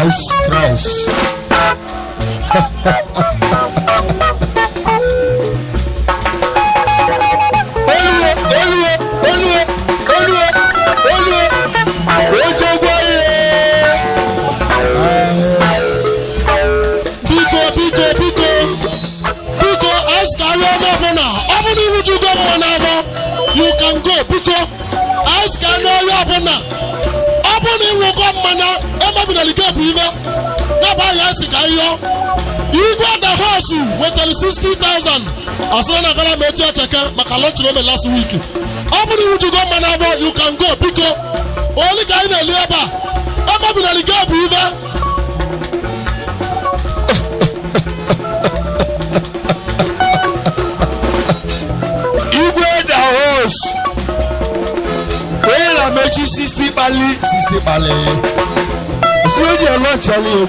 Ice Christ. You can go because ask an area open in Wogom Mana, Emma Vinalica Priva, Naba Yasikayo. You got the house with 60,000. Asana Gala Mecha Chaka, Makaloch last week. Open in Wogom Manavo, you can go because only kind of labor. Emma Vinalica Priva. Where I met you 60 bali. See what you're not Charlie.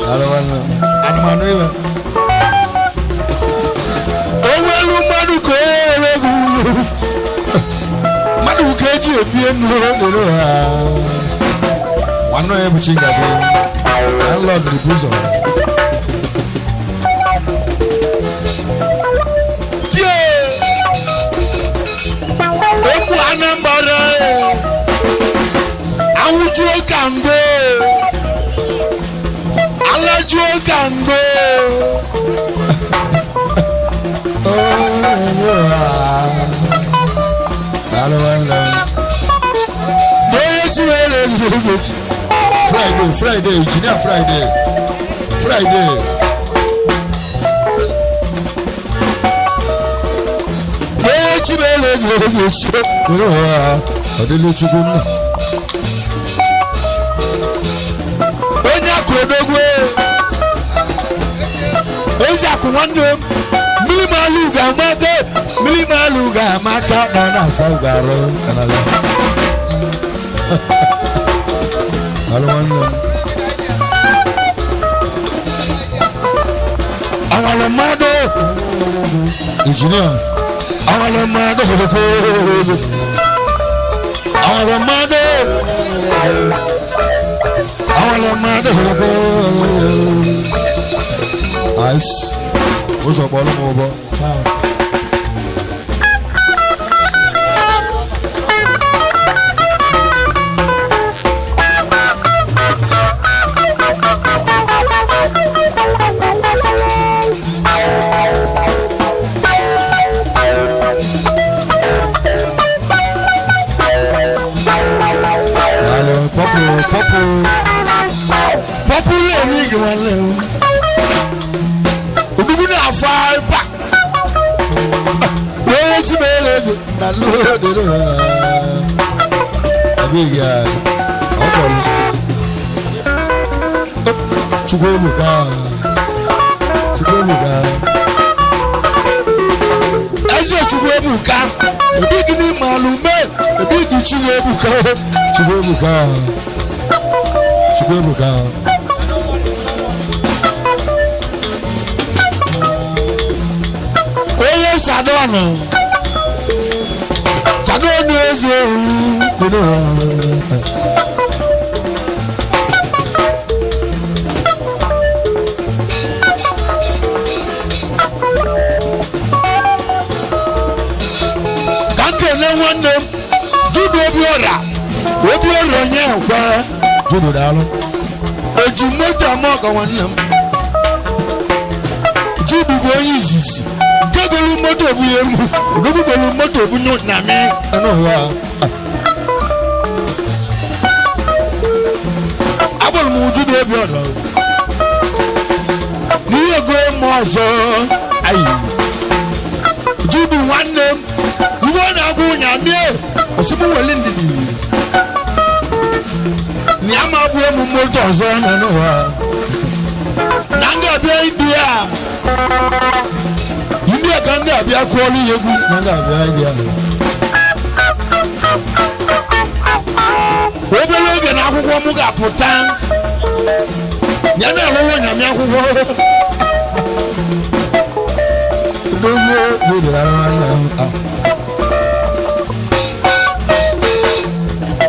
I don't know. I'm Manuel. Oh, well, Maduko. Madukaji, one way of chinga. I love the bosom. Alujo can go. Alujo can go. Friday, Engineer Friday. Milimaluga maka nana saugaro kanala. Alamado engineer. Alamado. Ice. What's up, all over?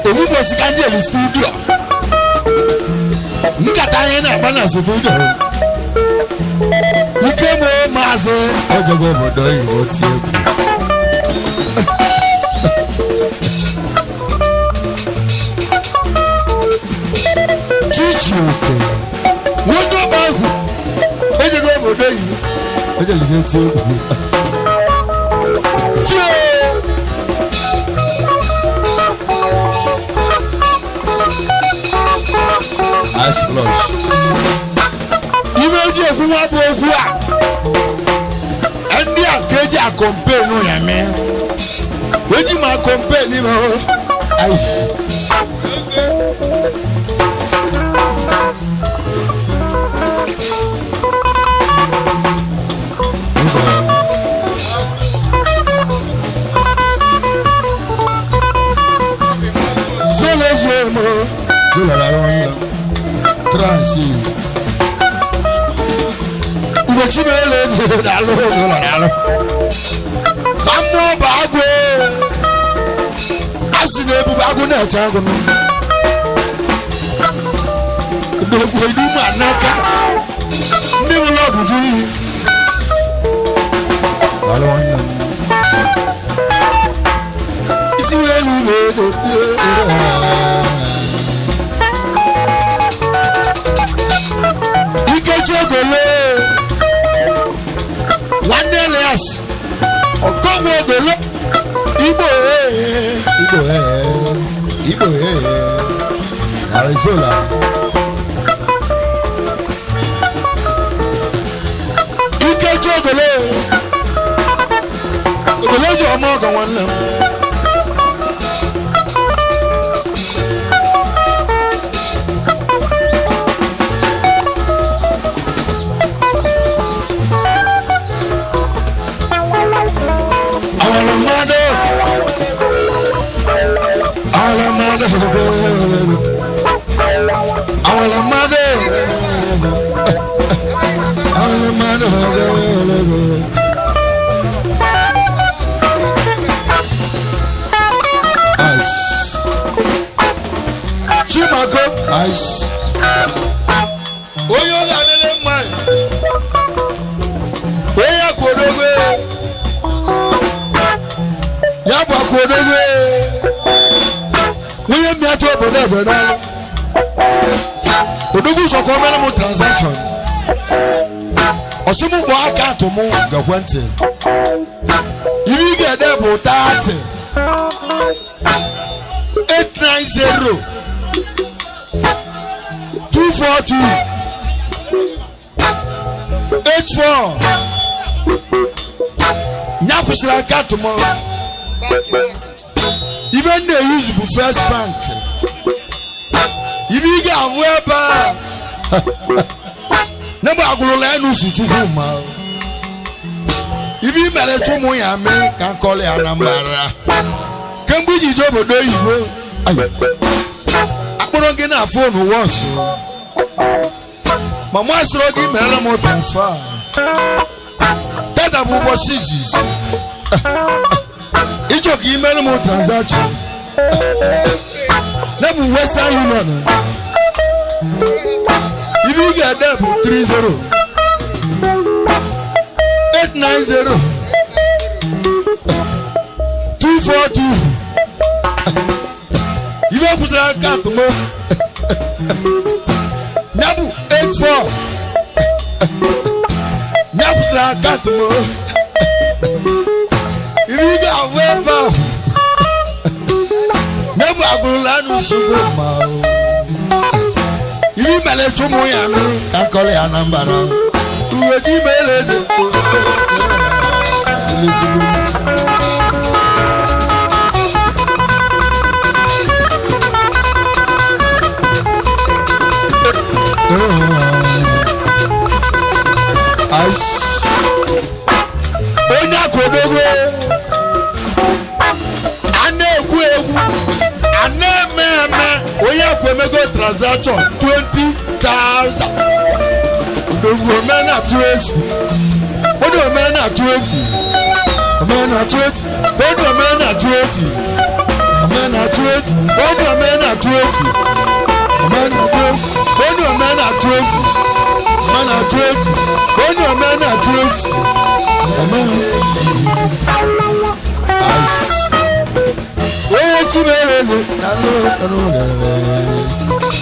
Ewu go sikanje studio. Nkata yen na ba na studio. Ike mo maze ojogo bodo iwo ti eku. Chichi oko. Wodo ba hu. Ojogo bodo iwo. Ojo le ti eku. Ice flush. Imeji ekunwa bo oku a. Endi akeji a compare no ya me. Weji ma compare ni mo. Ice. So let's go mo. So la ronda. Transi. Ubechimele dalo dalo. Mamno bagwe. Asine bu bago na chango no. Dogo idu manaka. Ni wolo buju. Dalo wonna. Isi welu do One Elias, Okongo Golo, Ibo, Arizona. Ike Chogolo, Golojo Omoga one lamb. Ice. Oyo la dele mai. Oya kodogwe. Ya ba kodogwe. Oya mi ato boda boda. Odogu so ko mele mo transaction. Osumu bo aka to mo gakwante. Ibi ga de bo 30. 890 242 84 Nyakusira katumo. Even they use the first bank. Ibi ga weba. Neba agulola enu suchuku ma. Ibi mele tumu ya me kan call ya Anambra. Kembu jijobo do yibo. Ayo. Akporo nge na phone once. Mama strogi mele mo transfer. Tata bubo sizis. Icho ki email mo transaction. Nebu Western Union. If you get there for 30 890 242. You don't put that card to more. Nebu 84. Nebu that card to more. If you got well bound. Nebu agulanu sugo mao. Ibi mele chumu ya mi kakole Anambra. Uweji meleze. Ice. Onya kodogo. Oya kwemego transaction 20,000. Odogo mena 20. Odogo mena 20. Amen at 20. When your men are 20. Amen at 20. When your men are 20. Amen at 20. When your men are 20. Amen at 20. When your men are 20. Amen. Ice. Wait a minute.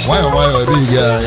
Why a big guy?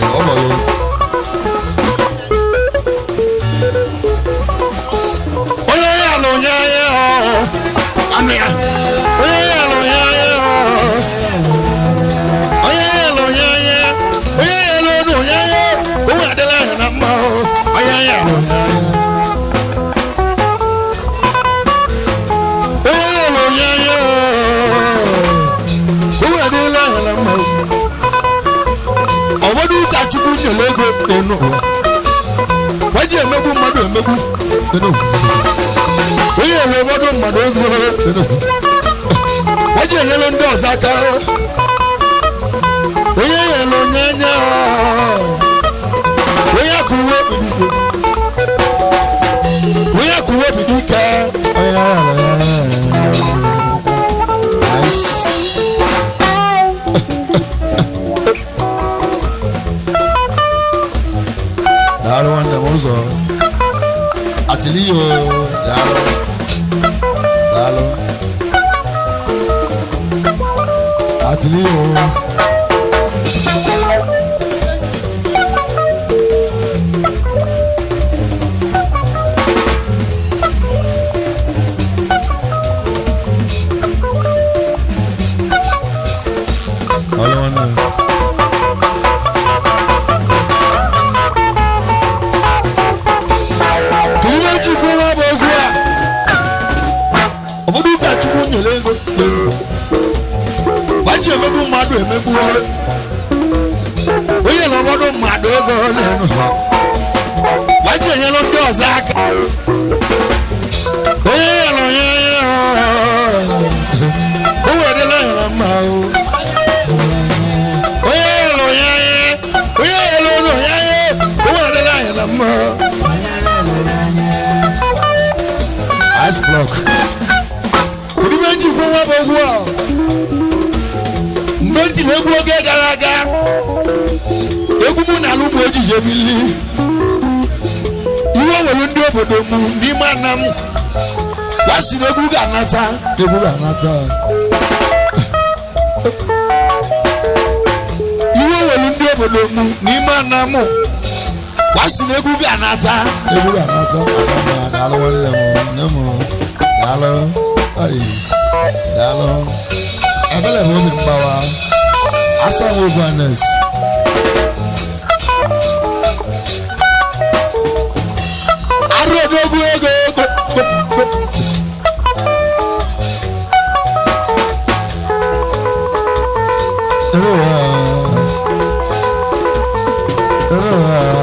Ice block. Could you imagine what I was? Mbenti legu oge gara aga. Egwu mu na lumu ejije bili. Iwe welu ndi obodo mu n'ime anam. Wasi n'egwu ga-anata. Egwu ga-anata. Iwe welu ndi obodo mu n'ime anam. Wasi n'egwu ga-anata. Egwu ga-anata. Dalo wale mu. Dalo. Ayi. Dalo. Abele mo mi mbawa. Asa wilderness. Arodogu ego.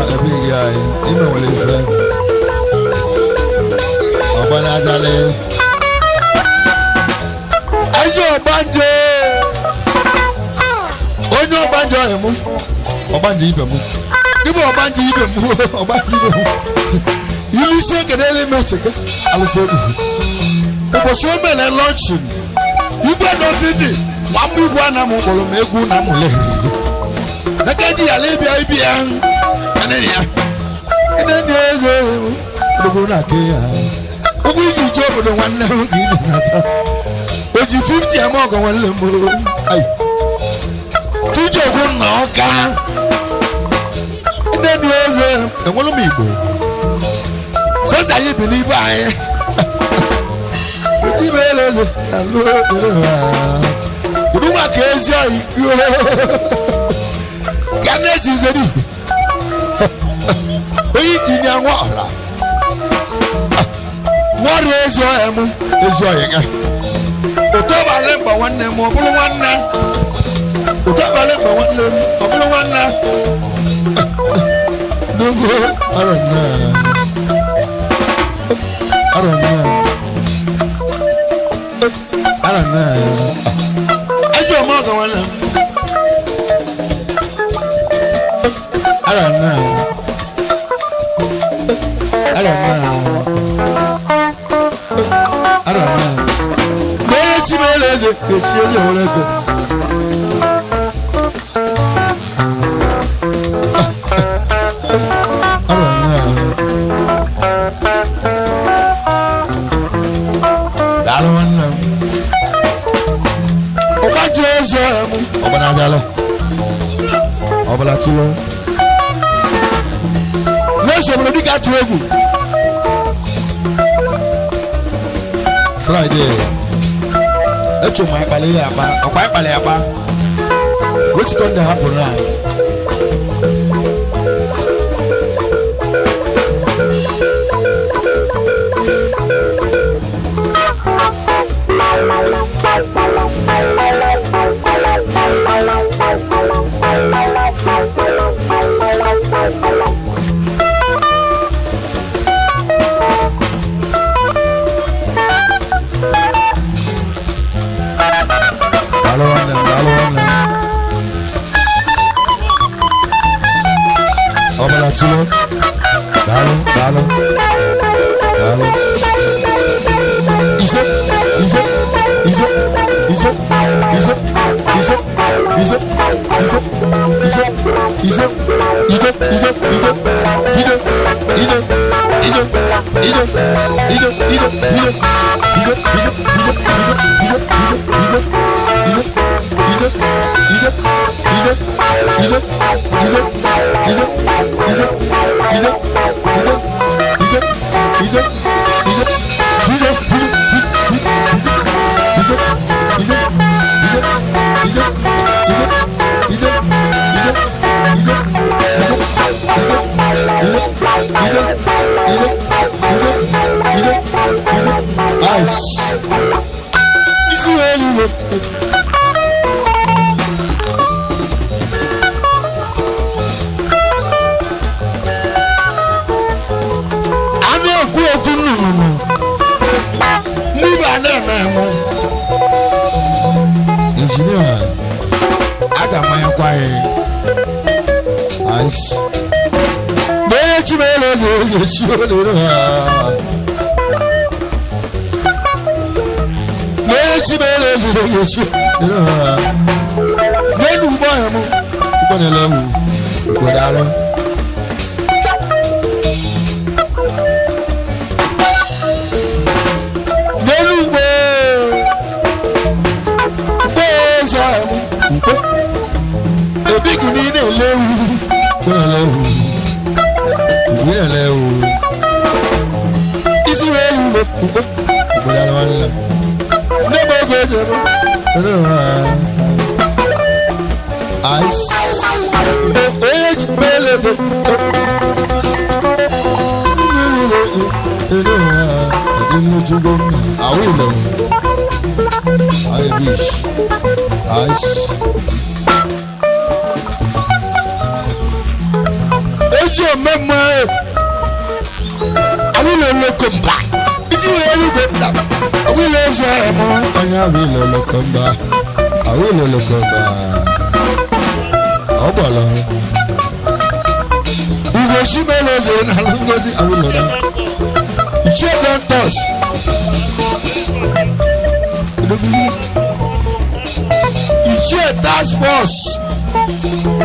A big guy. You know what he's saying. Obana Jale. Ayo Banje. Onyo Banje emu. Obanje ibemu. Ibo Obanje ibemu. Obanje ibemu. Ili se kedele mecheke. Alisobu. Obo so mele luncheon. Igwe no fifi. Wamu gwa na mu bolo megu na mu le. Nakaji ale bia bia. Anenia. Anenia zo. Obo na ke ya. Obo iji jobo do wanna ngi na ta. Oji 50 amogo wanle mo. Ai. Tujo ko na oka. Anenia zo. Enwolo mi igbo. So say bi ni ba yin. Oji bele zo. Alo bele. Kuduma kezi ayi. Janet is ready. Oyi jini anwa ala. What is your emu? Is your yega? Otoba lemba wanne mo bulu wanna. Otoba lemba wanne mo bulu wanna. No go. I don't know. I don't know. Ajo mo go wanna. I don't know. I don't know. I chimeleze echi onye nwere ego daalụ nwanne m ọgbaji ezo emu ọbara daalụ ọbara tụrụ n'esobodo dịka atụ egwu Friday echo ma akpali ya agba ọkwa akpali agba wetin come dey happen now Tilo, dalo. Iso. Engineer, I got my acquired. Nice. But you may not sure. She may not sure. Then you buy a move. You're going to love you. Good. I wish. Ice. It's your memory. I will come back. If you ever get that, I will answer more. I will come back. I will come back. Oh, Bala. You go see my lesson. I will go see. I will know. It's your don't toss. Iṣẹ́ task force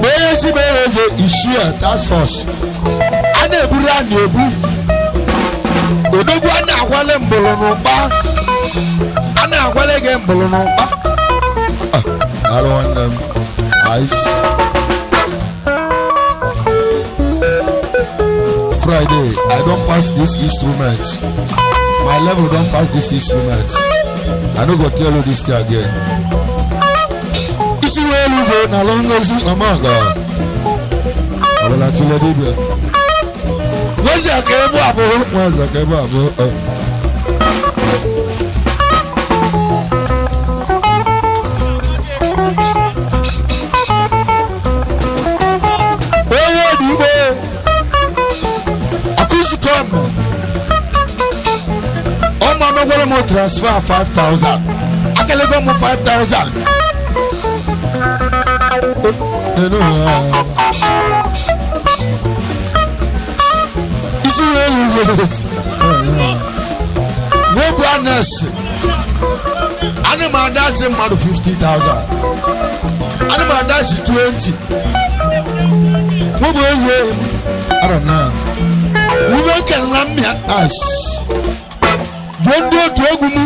bẹ́ẹ̀ sí bẹ́ẹ̀ ṣe iṣẹ́ task force a na-eburu a na-ebu odogwu a na-akwale mbụrụ n'ụkpa a na-akwale gị mbụrụ n'ụkpa alụ nwanne m ice Friday I don pass this instrument my level don pass this instrument I no go tell you this thing again. Isi wee lugo na longozi amaga. Abala tule dibia. Wezi akebo abo. Wezi akebo abo. Oye dibe. Akusi come. I'm going to transfer 5,000. I can go more 5,000. Is it really it? No brightness. ana m adachi mmadụ 50,000 ana m adachi 20 mụ bụ eze arana uwe kere na mmịa as jụọ ndị otu egwu m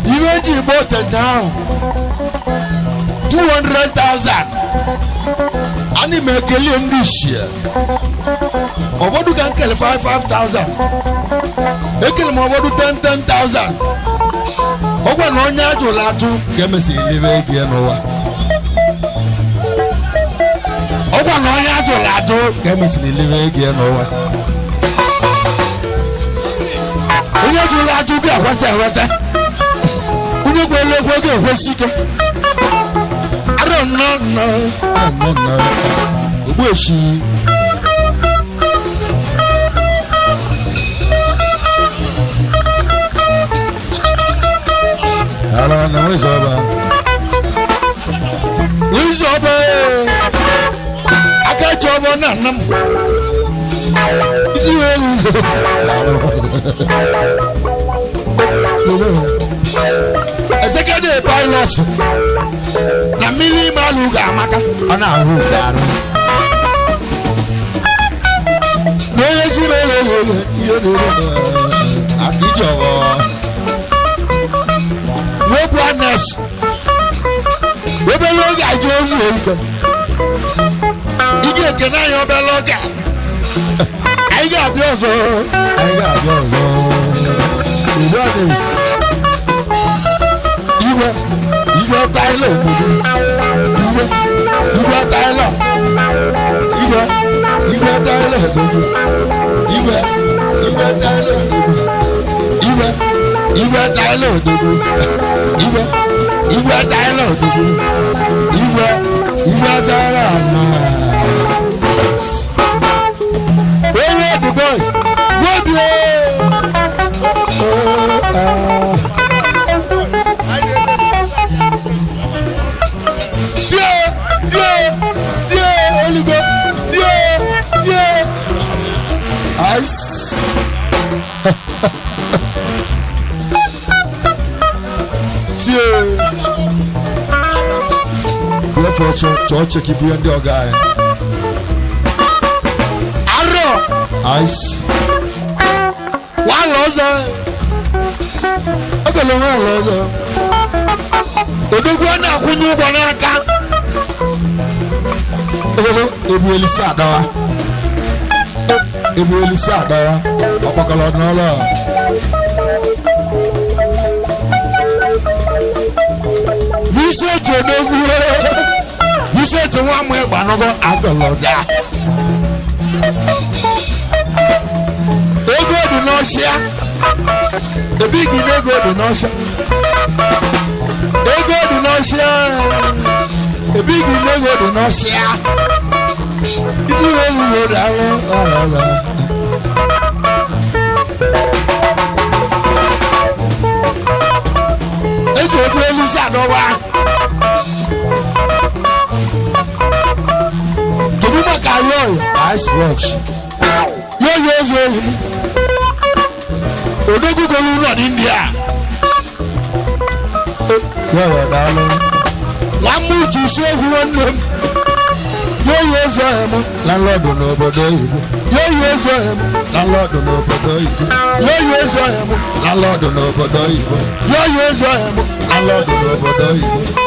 ihe ji igbo tete ahụ 200,000 ana m ekele ndị ishie ụfọdụ ka nkele 5,000 ekele m ụfọdụ 10,000 ọgwa na onye ajụla atụ ka emesịrị lebe ego ya n'ụwa ọgwa na onye ajụla atụ ka emesịrị lebe ego ya n'ụwa onye ajụla atụ ga-akwata enweta onye kwere ekwe ga-ekwesị ike arọ ogbu echi ala na wezoba aka jobo na nam isi welu ezekede pilot na mmiri malu ga amaka ọ na-arụ arụ n'onye ji mere ihe akịjọwọ n'okwu anes obere oge ajụ ozu ike ike ekene anyị obere oge anyị ga-abịa ọzọ Udonis Igwe Tyler Igwe Tyler Igwe Tyler Igwe Tyler Igwe Tyler Igwe Tyler Igwe Tyler Where are the boy? Ice. Therefore, church keep you and your guy. Arrow. Ice. One loser. Okay, one loser. Odogwana kunyu gwanaka. Ebu Elisa adawa. Ebu Elisa adawa. Apakala n'ala. Visit Odogu. Visit one way banogo agoloda. Ego do not share. The big ego do not share. Ego do not share. The big ego do not share. If you really would it's a really sad over. To be my career, ice works. Yes. Odogu go run India. Yeah, darling. One move to save one name. Yes, landlord no bodo. Yes, landlord no bodo. Yes, landlord no bodo. Yes, landlord no bodo.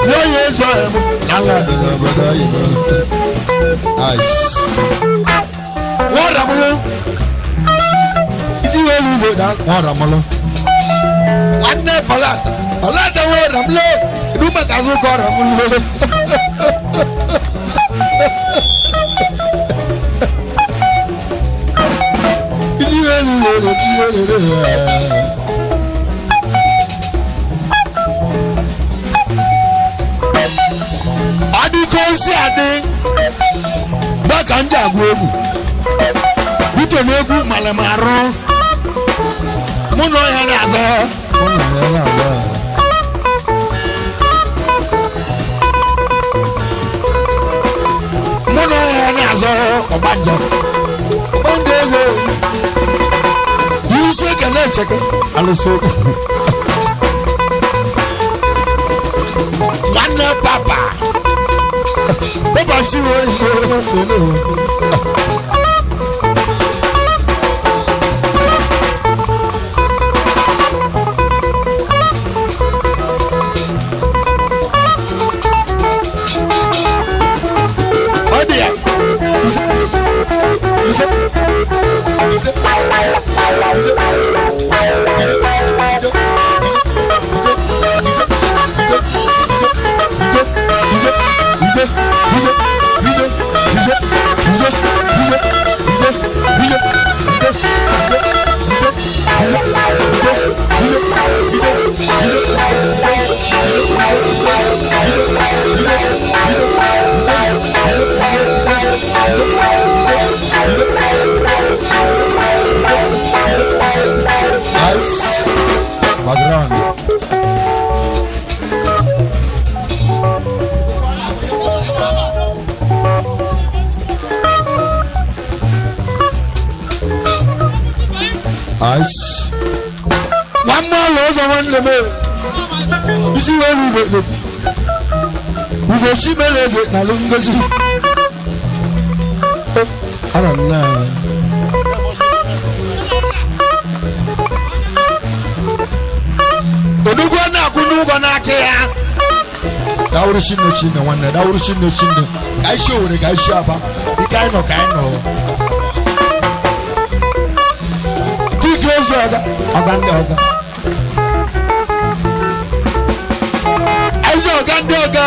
Yes, landlord no bodo. Ice. What am I? Is it really good? What am I? What ne palata? Palata what am I? Do my tazo kora. Adi konsi adi bakanja gwegu bito negu malemaro muno ya nazo muno ya nazo obanja ondego yuse kana cheke aluso papa papa chiwo background. Ice. Mama loves one lemon. You see where we went. We go cheap as it now. I don't know. Odugwana kunugo na kia. Dauru chino chino wana. Dauru chino chino. Kaisho ure kaisho apa. Ikaino kaino. Tikezo aga. Agande aga. Aizo agande aga.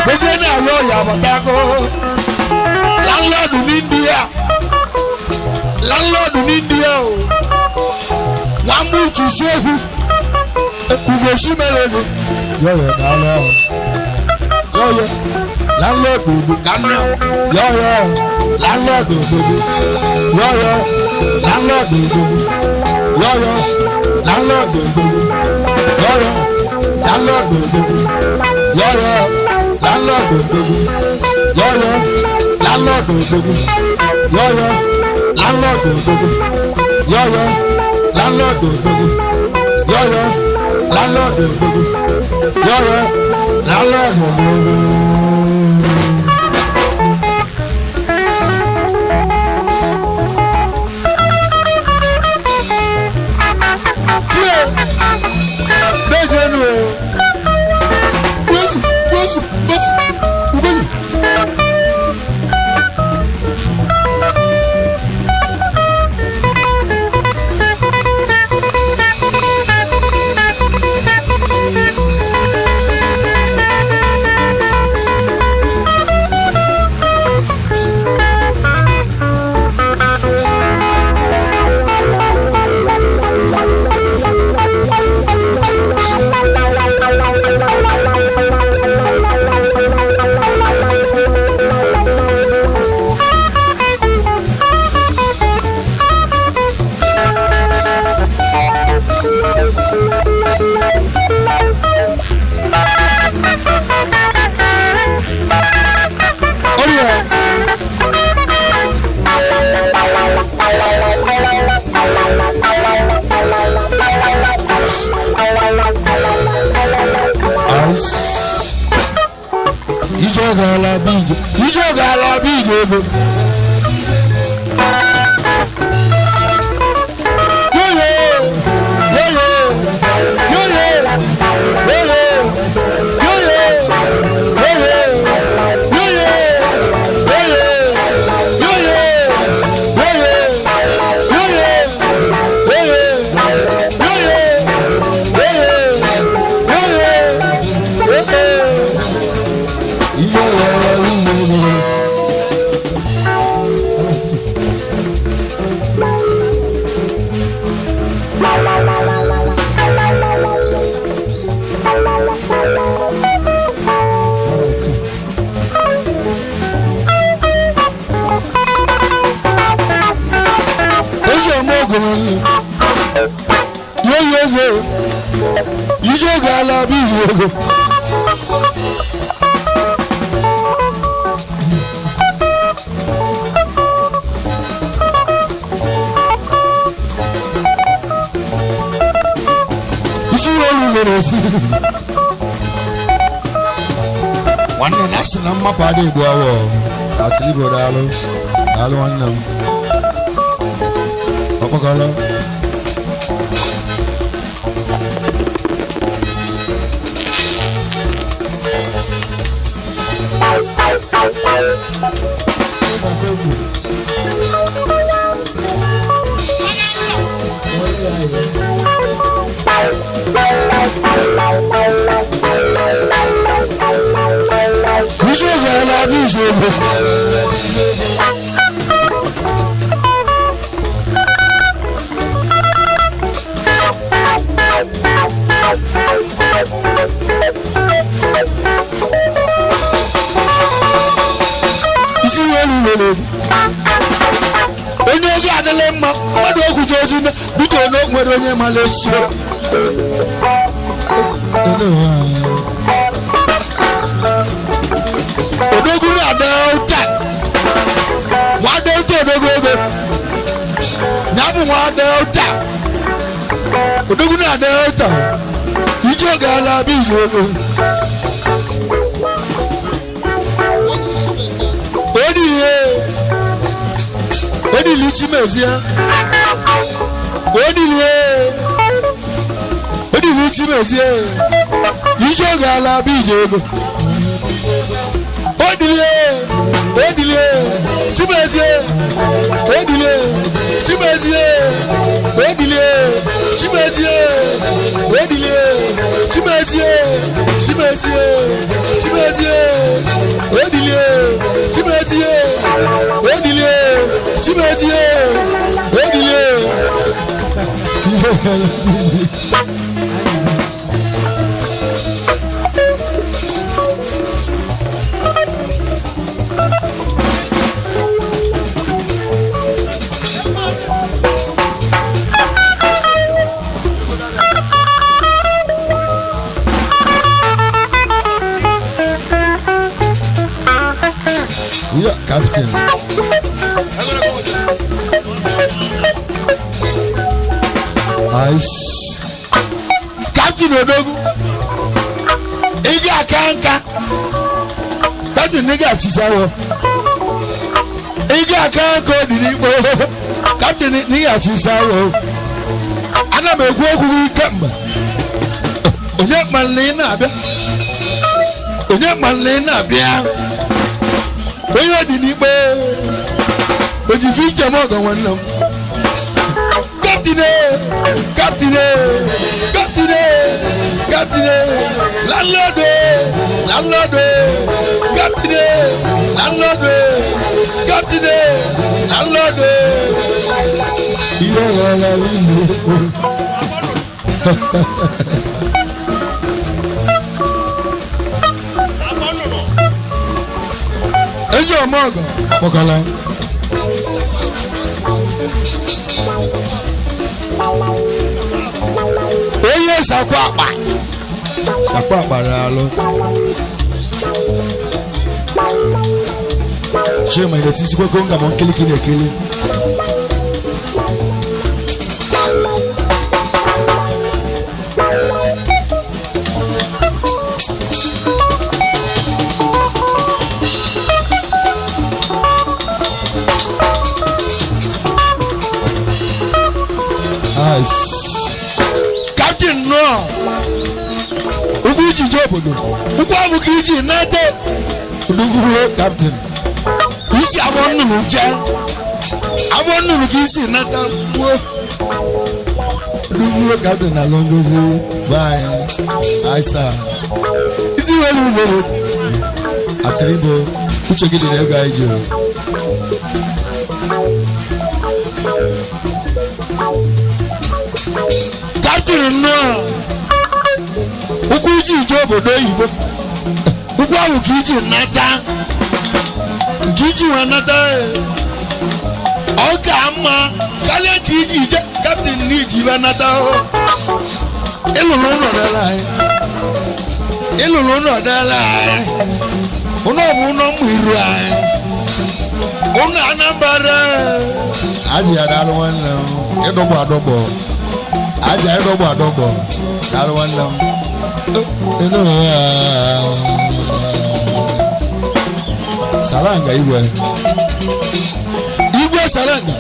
Bezena yo ya batako. Landlord in India. Landlord in India. Wamu chusehu. Ugoshi meleze. Yo dalo. Yo. Landlord do kanna. Yo. Landlord do. Yo. Landlord do. Yo. Landlord do. Yo. Landlord do. Yo. Landlord do. Yo. Landlord do. Yo. Landlord do. Yo. Landlord do. Yo. Landlord do. Yo. Landlord do. One national mapa de boa. That's libo dalo. Dalo one nam. Apa kalau? Malaysia. Odogun Adelta. Wa Delta Odogun. Nabu wa Delta. Odogun Adelta. Ijo gala bijo. Odi lichimezia. Odi lichimezia. Ijo gala bijo. Odile, chimezie, odile, chimezie, odile, chimezie, odile, chimezie, chimezie, chimezie, odile, chimezie, odile, chimezie, odile. Yeah, Captain. Nice. Captain Odogu. Iga kanka. Captain nigga chisawo. Iga kanka odinibo. Captain nigga chisawo. Ana me ku oku kamba. Onye manlena abia. Onye manlena abia. Oyo di ni pe oji fi jamo gan won nam captain landlord iya la Ejo mogo Bokala Oye sakwa ralo Chema ile tisi kwa konga monkili kile kile Captain no Uguchi jobodo Ukwa mukiji nate Uguruwe captain Isi abonu nuja Abonu nukisi nata Uguruwe captain alongozi Bye Aisa Isi welu vele Atilibo Uchekide nega ijo Captain no Ukuji jobodo yibo Ukwa ukiji nata Ukiji wanata Oka ama Kale kiji je Captain niji wanata Iluluno dala Uno mwiru Uno anambara Aji adalu wana Adobo Aja adobo Dalu wana Salanga igwe salanga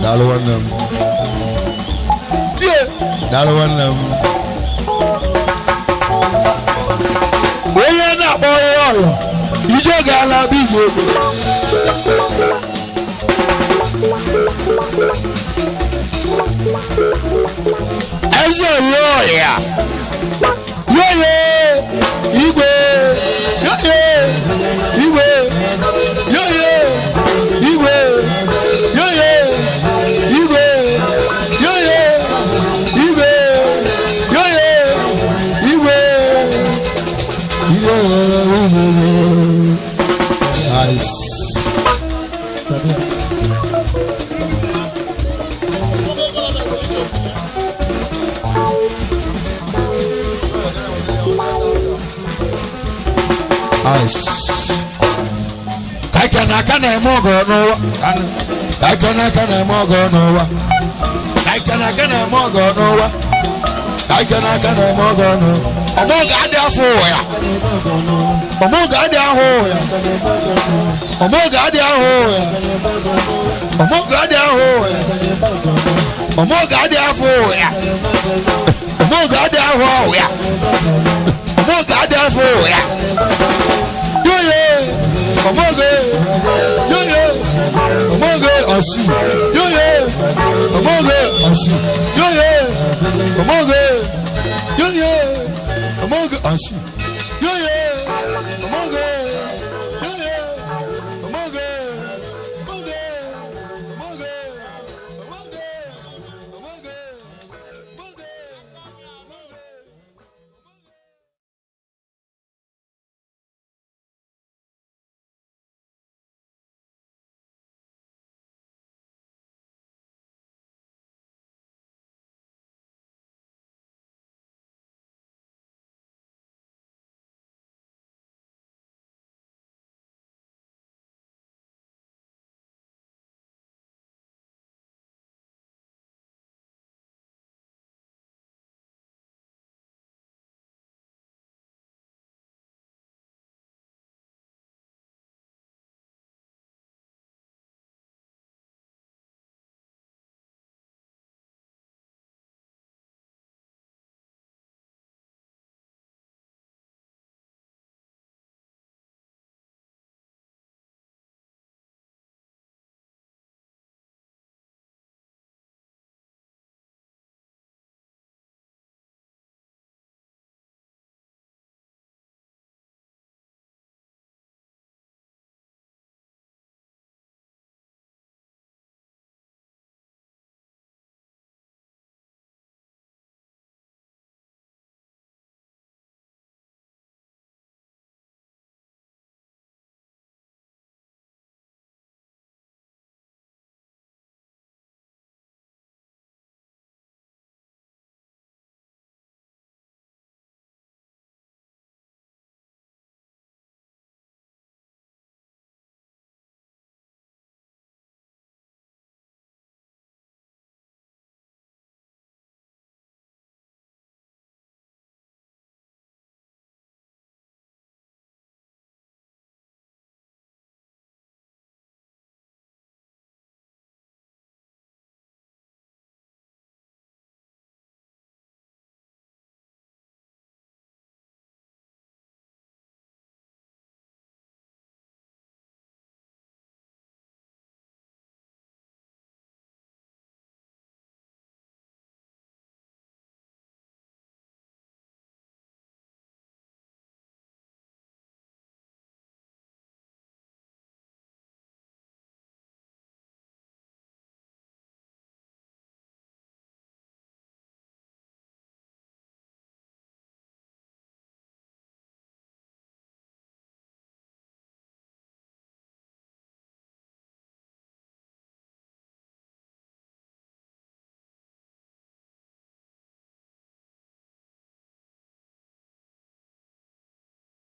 dalo wanam tie dalo wanam oye na boye oyo ijo gala bi gogo ezo yoya yoye igwe yoye igwe yoye igwe yoye igwe yoye igwe yoye igwe nice Kana emogo nowa kana emogo nowa kana emogo nowa kana emogo no omoga ade afo ya omoga ade aho ya omoga ade aho ya omoga ade aho ya omoga ade afo ya omoga ade aho ya omoga ade afo ya omoge yoye omoge osi yoye omoge osi yoye omoge yoye omoge osi yoye omoge